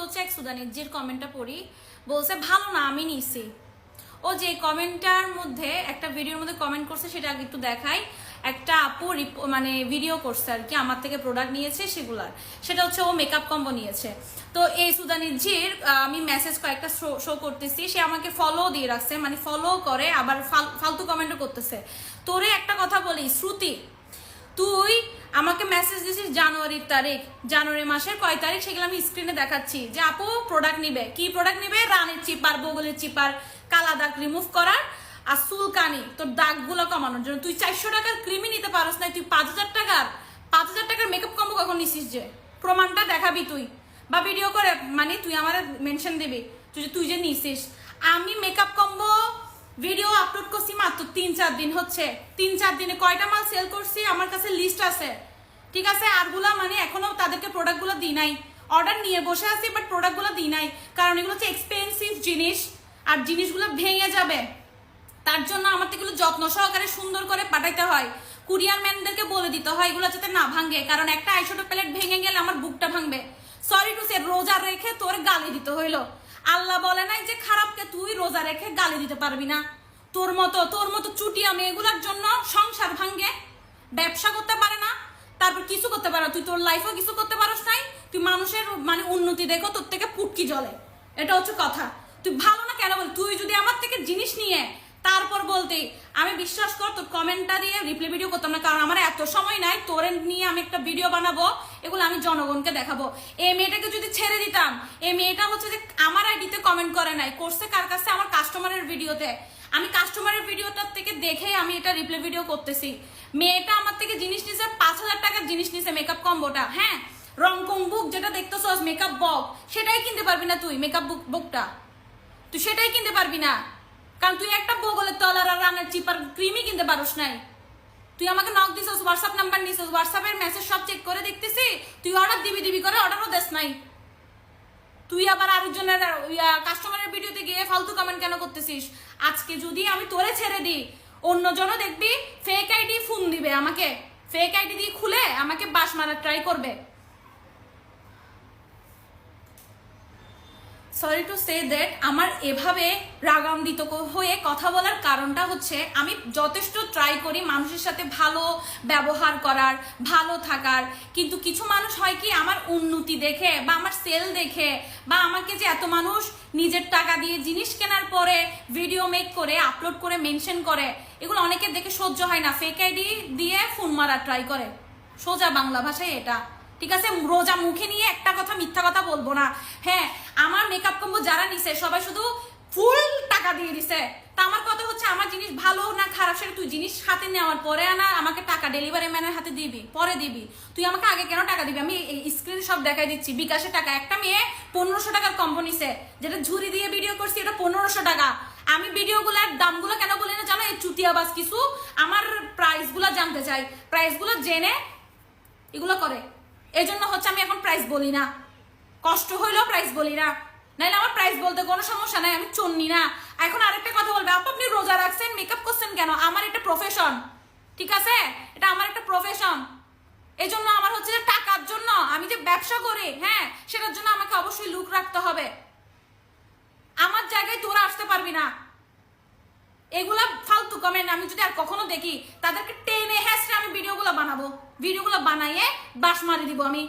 হচ্ছে এক সুদানিজির কমেন্টটা পড়ি। বলছে ভালো না আমি নিছি। ও যে কমেন্টটার মধ্যে একটা ভিডিওর মধ্যে কমেন্ট করছে সেটা আগে একটু দেখাই। একটা আপু মানে ভিডিও করছে আর কি, আমার থেকে প্রোডাক্ট নিয়েছে সেগুলার, সেটা হচ্ছে ও মেকআপ কম্বো নিয়েছে। তো এই সুদানিজির আমি মেসেজ কয়েকটা শো করতেছি, সে আমাকে ফলো দিয়ে রাখছে, মানে ফলো করে আবার ফালতু কমেন্টও করতেছে। তোরে একটা কথা বলি শ্রুতি, তুই আমাকে মেসেজ দিছিস জানুয়ারির তারিখ, জানুয়ারি মাসের কয় তারিখ সেগুলো আমি স্ক্রিনে দেখাচ্ছি যে আপু প্রোডাক্ট নিবে। কি প্রোডাক্ট নিবে? রানের চিপার, বগলের চিপার, কালা দাগ রিমুভ করার আর চুলকানি, তোর দাগগুলো কমানোর জন্য। তুই 400 টাকার ক্রিমই নিতে পারস না, তুই 5,000 টাকার মেকআপ কম্বো কখন নিছিস? যে প্রমাণটা দেখাবি তুই, বা ভিডিও করে, মানে তুই আমার মেনশন দিবি তুই যে নিছিস। আমি মেকআপ কম্বো ভিডিও আপলোড করছি মাত্র 3-4 দিন হচ্ছে। 3-4 দিনে কয়টা মাল সেল করছি আমার কাছে লিস্ট আছে, ঠিক আছে? আরগুলা মানে এখনো তাদেরকে প্রোডাক্টগুলো দিই নাই, অর্ডার নিয়ে বসে আছি, বাট প্রোডাক্টগুলো দিই নাই, কারণ এগুলো হচ্ছে এক্সপেন্সিভ জিনিস আর জিনিসগুলো ভেঙে যাবে। তার জন্য আমার তো এগুলো যত্ন সহকারে সুন্দর করে পাঠাইতে হয়, কুরিয়ার ম্যানদেরকে বলে দিতে হয় এগুলো যাতে না ভাঙে, কারণ একটা আইশ্যাডো প্যালেট ভেঙে গেলে আমার বুকটা ভাঙবে। সরি টু সে, রোজা রেখে তোর গালি দিতে হইলো। আল্লাহ বলে নাই যে খারাপকে তুই রোজা রেখে গালি দিতে পারবি না। তোর মতো চুটিয়া মেয়েগুলোর জন্য সংসার ভাঙ্গে, ব্যবসা করতে পারে না, তারপর কিছু করতে পারে না। তুই তোর লাইফেও কিছু করতে পারস নাই, তুই মানুষের মানে উন্নতি দেখো তোর থেকে পুটকি জ্বলে, এটা হচ্ছে কথা। তুই ভালো না কেন বল? তুই যদি আমার থেকে জিনিস নিয়ে তারপর বলতে, আমি বিশ্বাস কর তোর কমেন্টটা দিয়ে রিপ্লাই ভিডিও করতাম না, কারণ আমার এত সময় নাই তোরে নিয়ে আমি একটা ভিডিও বানাবো, এগুলো আমি জনগণকে দেখাবো। এই মেয়েটাকে যদি ছেড়ে দিতাম, এই মেয়েটা হচ্ছে যে আমার আইডিতে কমেন্ট করে নাই, করছে কার কাছে? আমার কাস্টমারের ভিডিওতে। আমি কাস্টমারের ভিডিওটার থেকে দেখে আমি এটা রিপ্লাই ভিডিও করতেছি। মেয়েটা আমার থেকে জিনিস নিছে, 5,000 টাকার জিনিস নিছে মেকআপ কম্বোটা। হ্যাঁ, রংকং বুক যেটা দেখতেছ মেকআপ বক, সেটাই কিনতে পারবি না তুই। মেকআপ বুকটা তুই সেটাই কিনতে পারবি না, কারণ তুই একটা বগলের তলার আর রানের চিপার ক্রিমই কিনতে পারস নাই। তুই আমাকে নক দিছিস, হোয়াটসঅ্যাপ নাম্বার নিছিস, হোয়াটসঅ্যাপের মেসেজ সব চেক করে দেখতেছি, তুই অর্ডার দিবি করে অর্ডারও দেস নাই। তুই আবার আরেকজনের কাস্টমারের ভিডিওতে গিয়ে ফালতু কমেন্ট কেন করতেছিস? আজকে যদি আমি তোরে ছেড়ে দিই, অন্যজনও দেখবি ফেক আইডি ফোন দিবে আমাকে, ফেক আইডি দিয়ে খুলে আমাকে বাস মারার ট্রাই করবে। সরি টু সে দ্যাট, আমার এভাবে রাগান্বিত হয়ে কথা বলার কারণটা হচ্ছে আমি যথেষ্ট ট্রাই করি মানুষের সাথে ভালো ব্যবহার করার, ভালো থাকার, কিন্তু কিছু মানুষ হয় কি আমার উন্নতি দেখে বা আমার সেল দেখে বা আমাকে যে এত মানুষ নিজের টাকা দিয়ে জিনিস কেনার পরে ভিডিও মেক করে আপলোড করে মেনশন করে, এগুলো অনেকের দেখে সহ্য হয় না, ফেক আইডি দিয়ে ফোন মারা ট্রাই করে। সোজা বাংলা ভাষায় এটা, ঠিক আছে? রোজা মুখে নিয়ে একটা কথা মিথ্যা কথা বলবো না। হ্যাঁ, আমার মেকআপ কম্বো যারা নিছে সবাই শুধু ফুল টাকা দিয়ে দিছে। তা আমার কথা হচ্ছে আমার জিনিস ভালো না খারাপ সেটা তুই জিনিস হাতে নেওয়ার পরে আনা আমাকে টাকা ডেলিভারি ম্যানের হাতে দিবি, পরে দিবি। তুই আমাকে আগে কেন টাকা দিবি? আমি স্ক্রিন সব দেখাই দিচ্ছি, বিকাশে টাকা। একটা মেয়ে 1500 টাকার কম্বো নিছে, যেটা ঝুরি দিয়ে ভিডিও করছি, এটা 1500 টাকা। আমি ভিডিওগুলোর দামগুলো কেন বলি না জানো? এই চুতিয়াবাজ কিছু আমার প্রাইসগুলো জানতে চাই, প্রাইসগুলো জেনে এগুলো করে। এই জন্য হচ্ছে আমি এখন প্রাইস বলি না, কষ্ট হইলেও প্রাইস বলি না, নাইলে আমার প্রাইস বলতে কোনো সমস্যা নাই, আমি চন্নি না। এখন আরেকটা কথা বলবে, আপনি রোজা রাখছেন মেকআপ করছেন কেন? আমার এটা প্রফেশন, ঠিক আছে? এটা আমার একটা প্রফেশন। এই জন্য আমার হচ্ছে যে টাকার জন্য আমি যে ব্যবসা করি, হ্যাঁ, সেটার জন্য আমাকে অবশ্যই লুক রাখতে হবে। আমার জায়গায় তোরা আসতে পারবি না। এগুলা ফালতু কমেন্ট আমি যদি আর কখনো দেখি, তাদেরকে টেনে হেসড়ে আমি ভিডিওগুলো বানাবো, ভিডিওগুলো বানাইয়ে বাস মারি দিব আমি।